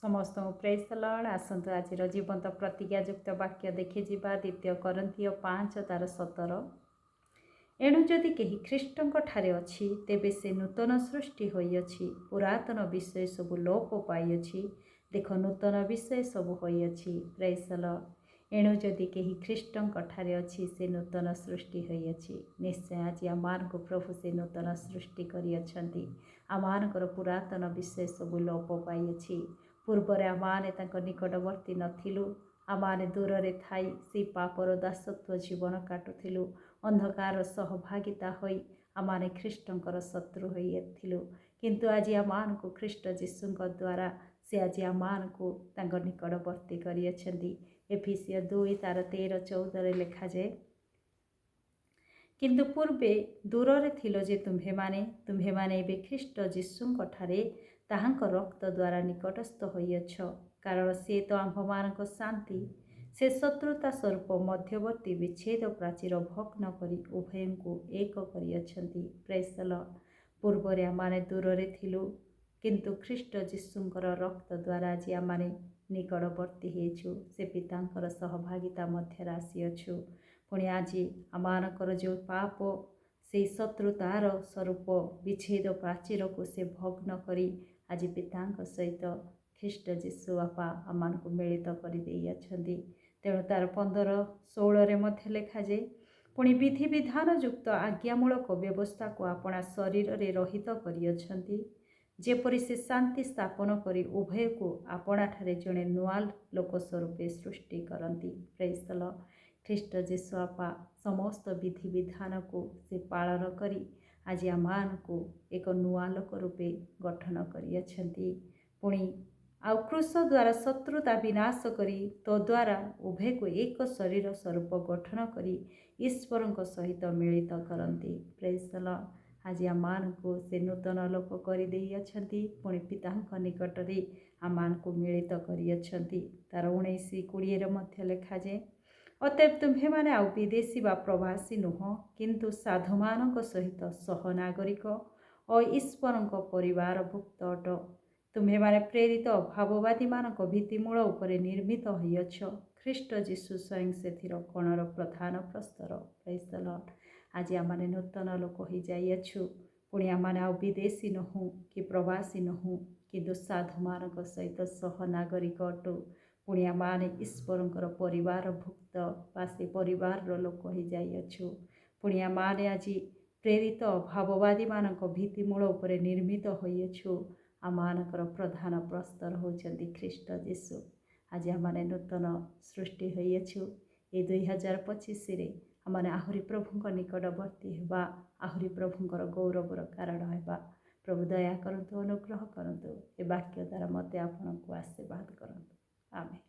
समस्त praise the Lord. आसतु आज जीवंत प्रतिज्ञायुक्त वाक्य देखि जिबा 2 कोरिन्थियो 5 तार 17। एणु जदि केही ख्रीष्टଙ୍କ ठारे अछि तेबे से नूतन सृष्टि होइअछि, पुरातन विषय सब लोप पाइअछि, देख नूतन विषय सब होइअछि। Praise the Lord. एणु जदि केही ख्रीष्टଙ୍କ ठारे अछि से नूतन सृष्टि होइअछि। निश्चय आज आमानकु प्रभु से नूतन सृष्टि करिअछन्ति। आमानकर पुरातन विषय सब लोप पाइअछि। पूर्वरे आमाने तांको निकटवर्ती नथिलु। आमाने दूररे थाई से पापर दासत्व जीवन काटुथिलु। अंधकार सहभागिता होई आमाने ख्रीष्टंकर शत्रु होइथिलु। किंतु आज आमानकु ख्रीष्ट जीशुंक द्वारा से आज आमानकु तांको निकटवर्ती करिअछन्ति। एफिसियो 2 तार 13-14 लेखा जाए, किंतु पूर्वे दूररे थिलो जे तुम्हेमाने एबे ख्रीष्ट जीशुंक ठारे ताहांक रक्त द्वारा निकटस्थ होइअछ, कारण से तो आम्भमानक शांति से शत्रुता स्वरूप मध्यवर्ती विच्छेद प्राचीर भग्न करी उभयंकु एक करिअछन्ति। Praise the Lord. पूर्वरे आमाने दूररे थिलु, किंतु ख्रीष्ट जीशुंकर रक्त द्वारा आज आमाने निकटवर्ती हेछु, से पितांकर सहभागिता मध्य आसिअछु। पुणी आज आमानकर जो पाप से शत्रुतार स्वरूप विच्छेद प्राचीर को से भग्न करी आज पितांक सहित ख्रीष्ट जीशु बापा आमानकु मिलित करि देइअछन्ति। तेणु तार 15-16 मध्य लेखा जाए, पुणी विधि विधान युक्त आज्ञामूलक व्यवस्था को आपणा शरीर रे रहित करिअछन्ति, जेपरि से शांति स्थापन करी उभय को आपणा ठारे जणे नुआ लोक स्वरूपे सृष्टि करंती। Praise the Lord. ख्रीष्ट जीशु आपा समस्त विधि विधान को से पालन करी आज आमानकु एक नुआ लोक रूपे गठन करिअछन्ति। पुणी आउ क्रूस द्वारा शत्रुता विनाश करी तो द्वारा उभय को एक शरीर स्वरूप गठन करी ईश्वरଙ୍କ सहित मिलित करंती। Praise the Lord. आज आमानकु से नूतन लोक करि देइअछन्ति। पुणी पितांक निकटरे आमानकु मिलित करिअछन्ति। तार 19-20 मध्य लेखा जाए, अतएव तुम्हेमाने आउ विदेशी बा प्रवासी नुह, किंतु साधुमानक सहित सहनागरिक और ईश्वरଙ୍କ परिवार भुक्त अट। तुम्हेमाने प्रेरित भाववादी मानक भित्तिमूल उपरे निर्मित होइअछ, ख्रीष्ट जीशु स्वयं सेथिर कोणर प्रधान प्रस्तर। Praise the Lord. आज आमाने नूतन लोक होई जाइअछु। पुणी आमाने आउ विदेशी नहु कि प्रवासी नहु, किंतु साधुमानक सहित सहनागरिक अटु। पुणी आमाने ईश्वरଙ୍କର परिवार भुक्त बा से परिवार लोक होई जाइअछु। पुणी आमाने आज प्रेरित भाववादी मानक भित्तिमूल उपरे निर्मित होइअछु। आमानकर प्रधान प्रस्तर होउछन्ति ख्रीष्ट जीशु। आज आमाने नूतन सृष्टि होइअछु। ए 2025 रे आमाने आहुरी प्रभुंक निकटवर्ती हेबा, आहुरी प्रभुंकर गौरवर कारण हेबा। प्रभु दया करंतु, अनुग्रह करंतु। ए वाक्य द्वारा मते आपनकु आशीर्वाद करंतु। आमेन।